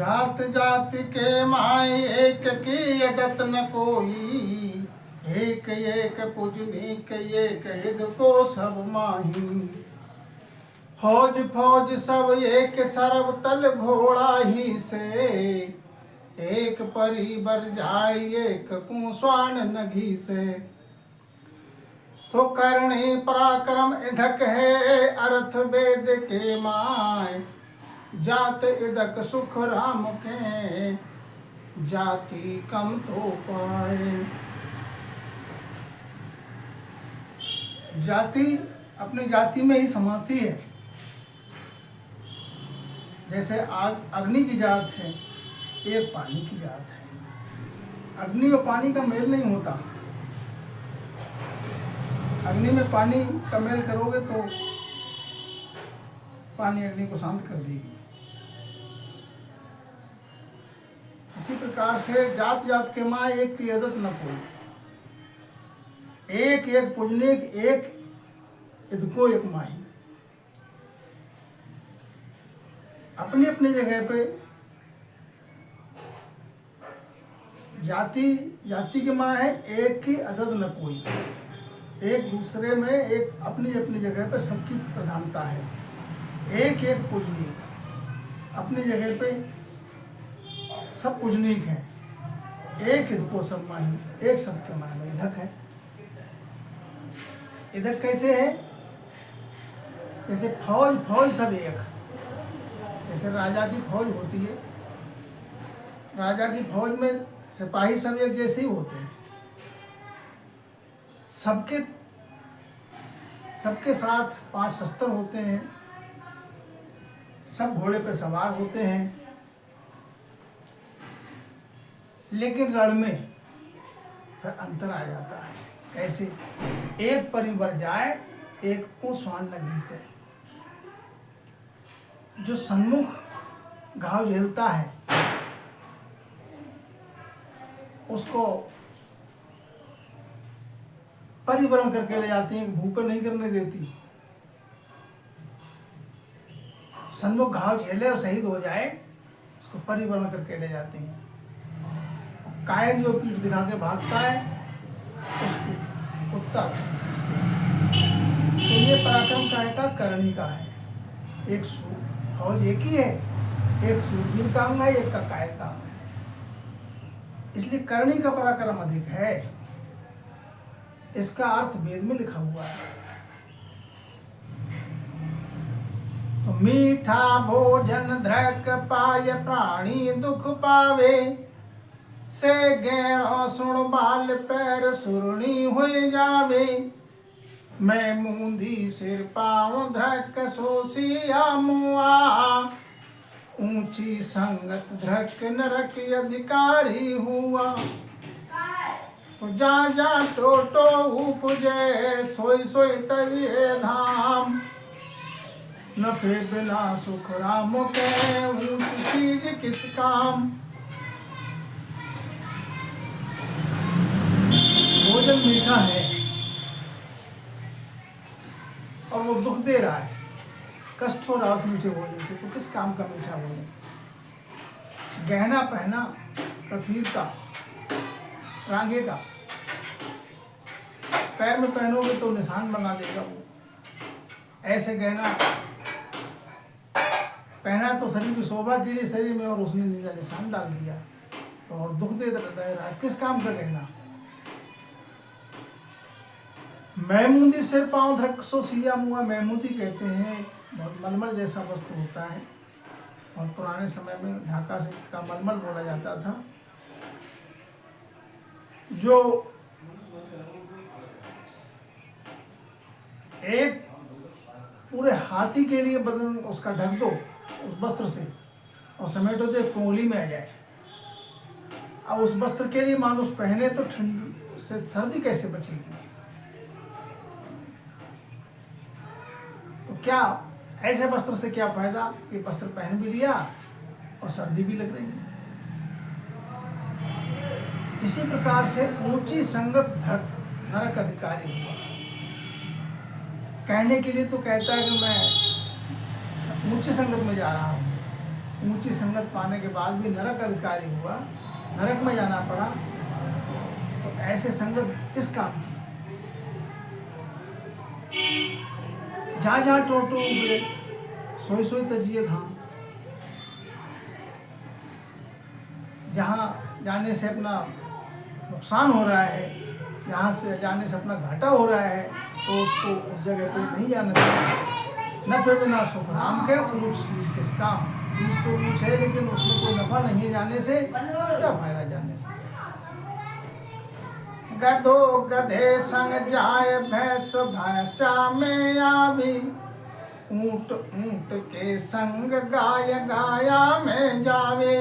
जात जात के माय एक की अदत न कोई, एक एक पूजनीक एक हिद को सब माही। फौज फौज सब एक सरब तल घोड़ा ही से, एक परी बर जाय एक कुस्वान नघी से। तो करणी पराक्रम इधक है अर्थ वेद के माय, जात इदक सुख राम के जाति कम तो पाए। जाति अपनी जाति में ही समाती है। जैसे आग अग्नि की जात है, एक पानी की जात है। अग्नि और पानी का मेल नहीं होता। अग्नि में पानी का मेल करोगे तो पानी अग्नि को शांत कर देगी। इसी प्रकार से जात जात के माँ एक की आदत न कोई, एक एक पूजनीक एक इदको एक माही। अपनी अपनी जगह पे जाति जाति की माँ है, एक की आदत न कोई। एक दूसरे में एक अपनी अपनी जगह पे सबकी प्रधानता है। एक एक पूजनीक, अपनी जगह पे सब पूजनीक हैं। एक इदको सब माही, एक सबके माही में इधक है। इधक कैसे है? जैसे फौज फौज सब एक। जैसे राजा की फौज होती है, राजा की फौज में सिपाही सब एक जैसे ही होते हैं। सबके साथ 5 शस्त्र होते हैं, सब घोड़े पे सवार होते हैं। लेकिन रण में फिर अंतर आ जाता है। कैसे? एक परिवर जाए एक को स्वान नगी से। जो सन्मुख घाव झेलता है उसको परिवरण करके ले जाती है, भूख पर नहीं करने देती। सन्मुख घाव झेले और शहीद हो जाए उसको परिवरण करके ले जाते हैं। कायर जो पीठ दिखा के भागता है उसको कुत्ता खींचते हैं। तो ये पराक्रम काय का? करणी का है। एक फौज एक ही है, एक शूरवीर का अंग है, एक का कायर का अंग है। इसलिए करणी का पराक्रम अधिक है। इसका अर्थ वेद में लिखा हुआ है। तो मीठा भोजन धृक पाय प्राणी दुख पावे, से गैणो सुण बाल पैर सुरणी हो जावे। मैं मूंदी सिर पाँव धृक सोसिया मुआ, ऊंची संगत धृक नरक अधिकारी हुआ। तो जा जा टोटो उपजे सोई सोई तरिए धाम, नफे बिना सुख राम के ऊंची चीज किस काम। भोजन मीठा है और वो दुख दे रहा है, कष्ट हो रहा है उस मीठे भोजन से, तो किस काम का मीठा भोजन? गहना पहना पृथ्वी का, रांगे का, पैर में पहनोगे तो निशान बना देगा वो। ऐसे गहना पहना तो शरीर की शोभा के लिए शरीर में, और उसने नीला निशान डाल दिया तो और दुख दे रहा है। किस काम का गहना? मैमूदी सिर पाँव धृक सो सिया मुआ। मैमूदी कहते हैं बहुत मलमल जैसा वस्त्र होता है, और पुराने समय में ढाका से का मलमल बोला जाता था। जो एक पूरे हाथी के लिए बदन उसका ढक दो उस वस्त्र से और समेटो तो कोहली में आ जाए। अब उस वस्त्र के लिए मानुष पहने तो ठंड से सर्दी कैसे बचेगी? तो क्या ऐसे वस्त्र से क्या फायदा? ये वस्त्र पहन भी लिया और सर्दी भी लग रही है। इसी प्रकार से ऊंची संगत धृक नरक अधिकारी हुआ। कहने के लिए तो कहता है कि मैं ऊंची संगत में जा रहा हूँ, ऊंची संगत पाने के बाद भी नरक अधिकारी हुआ, नरक में जाना पड़ा, तो ऐसे संगत किस काम की? जहाँ जहाँ टोटो उगले सोई सोई तजिए धाम। जहाँ जाने से अपना नुकसान हो रहा है, जहाँ से जाने से अपना घाटा हो रहा है, तो उसको उस जगह पे नहीं जाना चाहिए। न फिर ना सुख राम के ऊँच चीज किस काम। चीज तो ऊँच है लेकिन उसमें कोई नफा नहीं है जाने से, क्या फायदा जाने से। गधो गधे संग जाए भैंस भैंसा में आवी, ऊंट ऊंट के संग गाय गाया में जावे,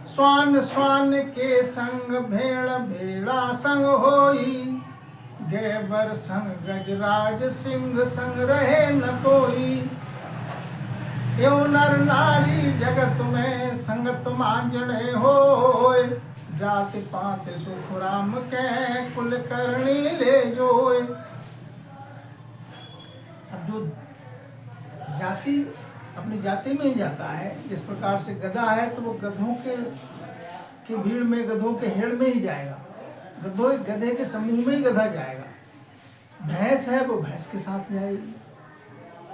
स्वान स्वान के संग भेड़ भेड़ा संग होई, गैबर संग गजराज सिंह संग रहे न कोई। यो नर नारी जगत में संगत मांझणे होए, जाति पात सुख राम के कुल करनी ले जोए। अब जो जाति अपनी जाति में ही जाता है, जिस प्रकार से गधा है तो वो गधों के भीड़ में, गधों के हेड़ में ही जाएगा, गधे के समूह में ही गधा जाएगा। भैंस है वो भैंस के साथ जाएगी,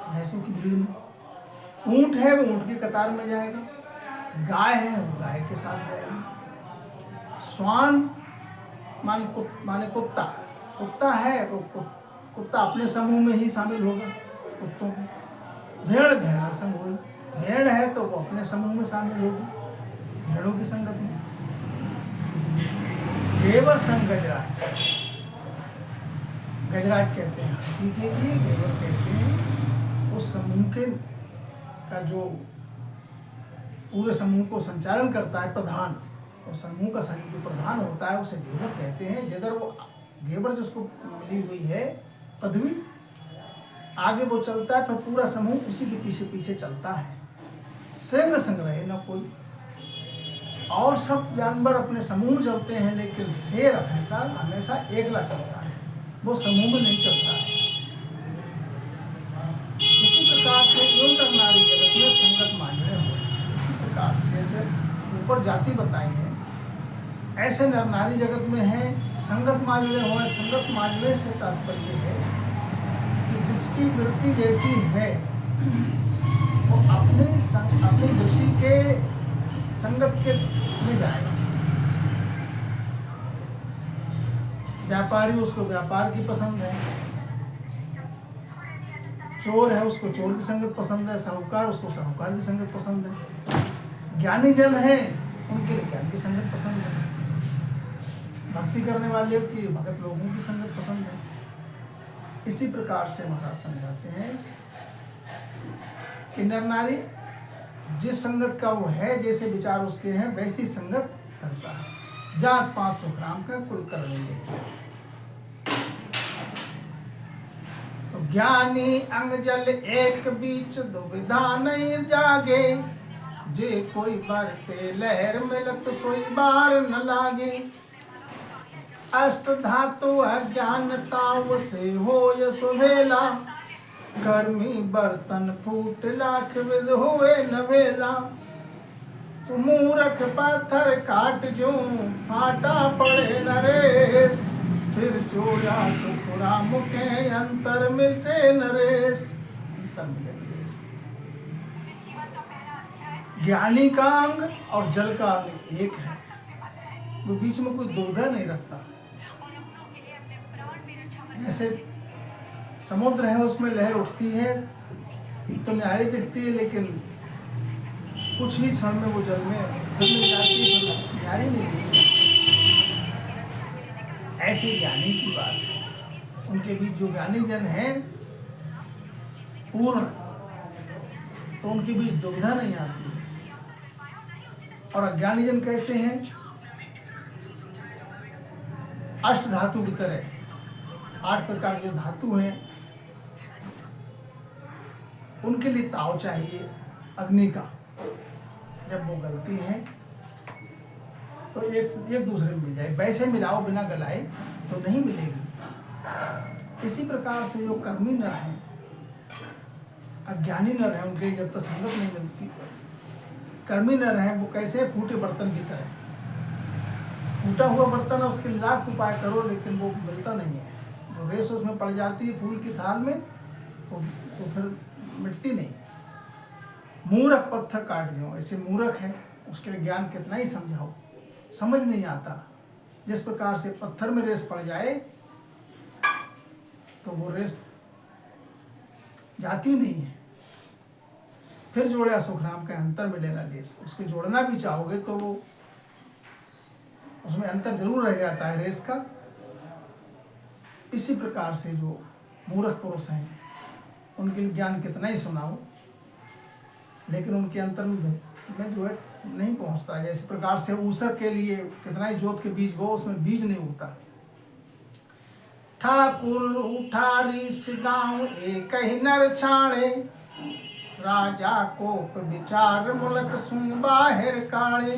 भैंसों की भीड़ में। ऊंट है वो ऊंट की कतार में जाएगा, गाय है वो गाय के साथ जाएगी। स्वान माने कुत्ता, कुत्ता है वो कुत्ता अपने समूह में ही शामिल होगा कुत्तों को। भेड़ भेड़ा संग होगी, भेड़ है तो वो अपने समूह में शामिल होगी, भेड़ों की संगत में। गेवर संग गजराज, गजराज कहते हैं हाथी के लिए, गेवर कहते हैं उस समूह के का जो पूरे समूह को संचालन करता है, प्रधान। और समूह का जो प्रधान होता है उसे गेवर कहते हैं। जिधर वो गेवर जिसको मिली हुई है पदवी, आगे वो चलता है, फिर पूरा समूह उसी के पीछे पीछे चलता है। संग संग रहे न कोई, और सब जानवर अपने समूह में चलते हैं, लेकिन शेर हमेशा एकला चलता है, वो समूह में नहीं चलता है। इसी प्रकार से यो नर नारी जगत में संगत मांझणे हो। इसी प्रकार से जैसे ऊपर जाति बताई है, ऐसे नर नारी जगत में है संगत मांझणे हो। संगत मांझणे से तात्पर्य है कि जिसकी वृत्ति जैसी है वो अपनी वृत्ति के संगत के में जाएगा। व्यापारी, उसको व्यापार की पसंद है। चोर है, उसको चोर की संगत पसंद है। साहूकार, उसको साहूकार की संगत पसंद है। ज्ञानी जन है, उनके लिए ज्ञान की संगत पसंद है। भक्ति करने वाले की भगत लोगों की संगत पसंद है। इसी प्रकार से महाराज समझाते हैं कि नर नारी जिस संगत का वो है, जैसे विचार उसके हैं, वैसी संगत करता है। जात पात सुख राम का कुल कर लेंगे। तो ज्ञानी अंग जल एक बीच दुविधा नहीं जागे, जे कोई बरते लहर मिलत सोई बार न लागे। अष्ट धातु अज्ञानता से होय सुहेला, कर्मी बर्तन फूट लाख विध होए न भेला। तू मूरख पत्थर काट जो फाटा पड़े नरेश, फिर चोरा सुख राम के अंतर मिलते नरेश। अंतर मिले नरेश। ज्ञानी का अंग और जल का अंग एक है, वो बीच में कोई दुविधा नहीं रखता। ऐसे समुद्र है, उसमें लहर उठती है तो न्यारी दिखती है, लेकिन कुछ ही क्षण में वो जल में मिल जाती है, तो न्यारी नहीं दिखती। ऐसे ज्ञानी की बात है। उनके बीच जो ज्ञानी जन हैं पूर्ण, तो उनके बीच दुविधा नहीं आती। और अज्ञानी जन कैसे हैं? अष्ट धातु की तरह 8 प्रकार के धातु हैं, उनके लिए ताव चाहिए अग्नि का। जब वो गलती है तो एक दूसरे में मिल जाए, वैसे मिलाओ बिना गलाए तो नहीं मिलेगी। इसी प्रकार से जो कर्मी नर हैं, अज्ञानी नर हैं, उनके जब तक संगत नहीं मिलती कर्मी न रहे, वो कैसे है? फूटे बर्तन की तरह। फूटा हुआ बर्तन है, उसके लाख उपाय करो लेकिन वो मिलता नहीं है। जो रेस उसमें पड़ जाती है फूल की थाल में तो फिर मिटती नहीं। मूर्ख पत्थर काट दो, ऐसे मूर्ख है, उसके लिए ज्ञान कितना ही समझाओ, समझ नहीं आता। जिस प्रकार से पत्थर में रेस पड़ जाए तो वो रेस जाती नहीं है। फिर जोड़े सुखराम का अंतर मिलेगा रेस, उसके जोड़ना भी चाहोगे तो वो उसमें अंतर जरूर रह जाता है रेस का। इसी प्रकार से जो मूर्ख पुरुष हैं उनके लिए ज्ञान कितना ही सुनाओ लेकिन उनके अंतर में जो है नहीं पहुंचता। जैसे प्रकार से ऊसर के लिए कितना ही जोत के बीज बो, उसमें बीज नहीं उगता। ठाकुर उठारी गांव एक ही नर छाड़े, राजा कोप विचार मुलक सुन बाहिर काड़े।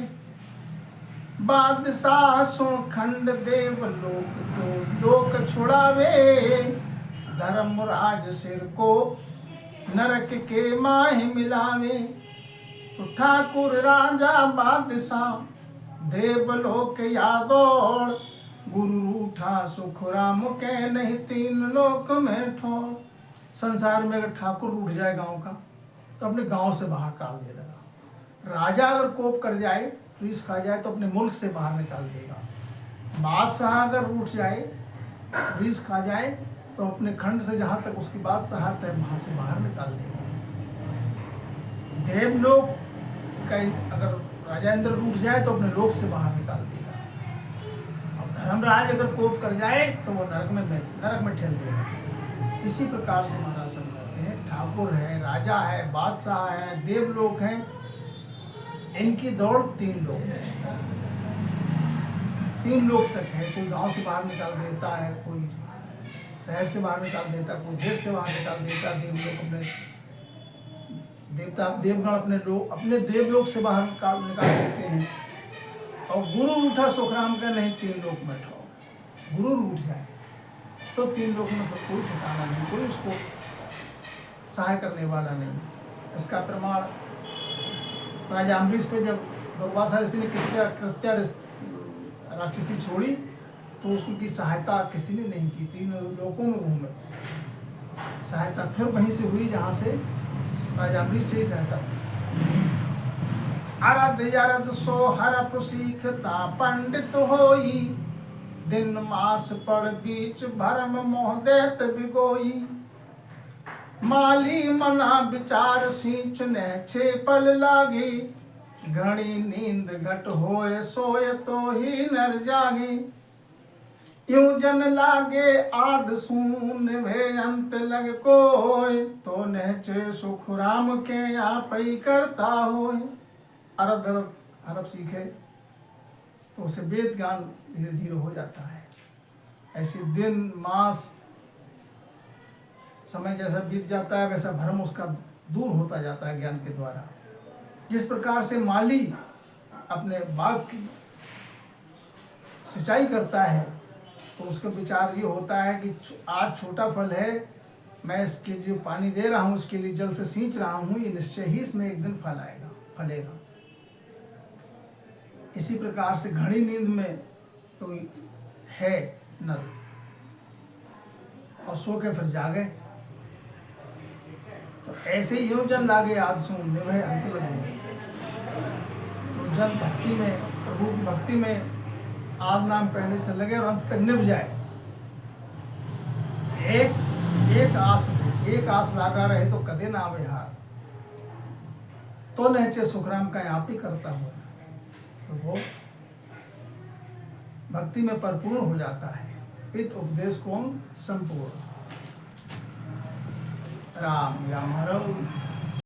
बादशाह सो खंड देव लोक तो लोक छुड़ावे, धर्मराज सिर को नरक के माह मिलावे। तो ठाकुर राजा बादशाह देवलोक यादौड़, गुरु उठा सुख राम के नहीं तीन लोक में ठोर। संसार में अगर ठाकुर उठ जाए गांव का तो अपने गांव से बाहर काट दे देगा। राजा अगर कोप कर जाए, रीस खा जाए तो अपने मुल्क से बाहर निकाल देगा। बादशाह अगर उठ जाए, रीस खा जाए तो अपने खंड से जहाँ तक उसकी बादशाह है वहाँ से बाहर निकाल देगा। देवलोक का अगर राजा इंद्र उठ जाए तो अपने लोक से बाहर निकाल देगा। और धर्मराज अगर कोप कर जाए तो वो नरक में ठेल देगा। इसी प्रकार से महाराज समझाते हैं, ठाकुर है, राजा है, बादशाह है, देवलोक है, इनकी दौड़ तीन लोग है, तीन लोग तक है। कोई गांव से बाहर निकाल देता है, कोई शहर से बाहर निकाल देता है, कोई देश से बाहर निकाल देता है। देवलोक अपने देवता देवगण अपने देवलोक से बाहर निकाल देते हैं। और गुरु उठा सुखराम का नहीं तीन लोक में ठो। गुरु उठ जाए तो तीन लोक में तो कोई ठिकाना नहीं, कोई उसको सहाय करने वाला नहीं। इसका प्रमाण राजा अम्बरीश पे जब दुर्वासा ऋषि ने कृत्या राक्षसी छोड़ी तो उसकी सहायता किसी ने नहीं की, तीन लोकों में घूमे। सहायता फिर वहीं से हुई जहाँ से राजा अम्बरीश से ही सहायता। अरद सो हरप सीखता पंडित होई, दिन मास पड़ बीच भरम मोह देत बिगोई। माली मना विचार सींचने छे पल लागे, घड़ी नींद घट होए सोए तो ही नर जागे। यूं जन लागे आद सून वे अंत लग कोय, तो नहचे सुख राम के आप ही करता होय। अरद हरप सीखे तो उसे वेद ज्ञान धीरे धीरे हो जाता है। ऐसे दिन मास समय जैसा बीत जाता है वैसा भ्रम उसका दूर होता जाता है ज्ञान के द्वारा। जिस प्रकार से माली अपने बाग की सिंचाई करता है तो उसका विचार ये होता है कि आज छोटा फल है, मैं इसके जो पानी दे रहा हूँ, इसके लिए जल से सींच रहा हूँ, ये निश्चय ही इसमें एक दिन फलेगा। इसी प्रकार से घड़ी नींद में तो है नर और सो के फिर जागे। तो ऐसे ही यूं जन लागे आज सुन निभे अंत लगे। तो जन भक्ति में, प्रभु की भक्ति में आद नाम पहले से लगे और अंत तक निभ जाए। एक आस लागा रहे तो कदे ना आवे हार, तो नहचे सुखराम का आप ही करता हो। तो वो भक्ति में परिपूर्ण हो जाता है। इत उपदेश को संपूर्ण। राम राम हरौ।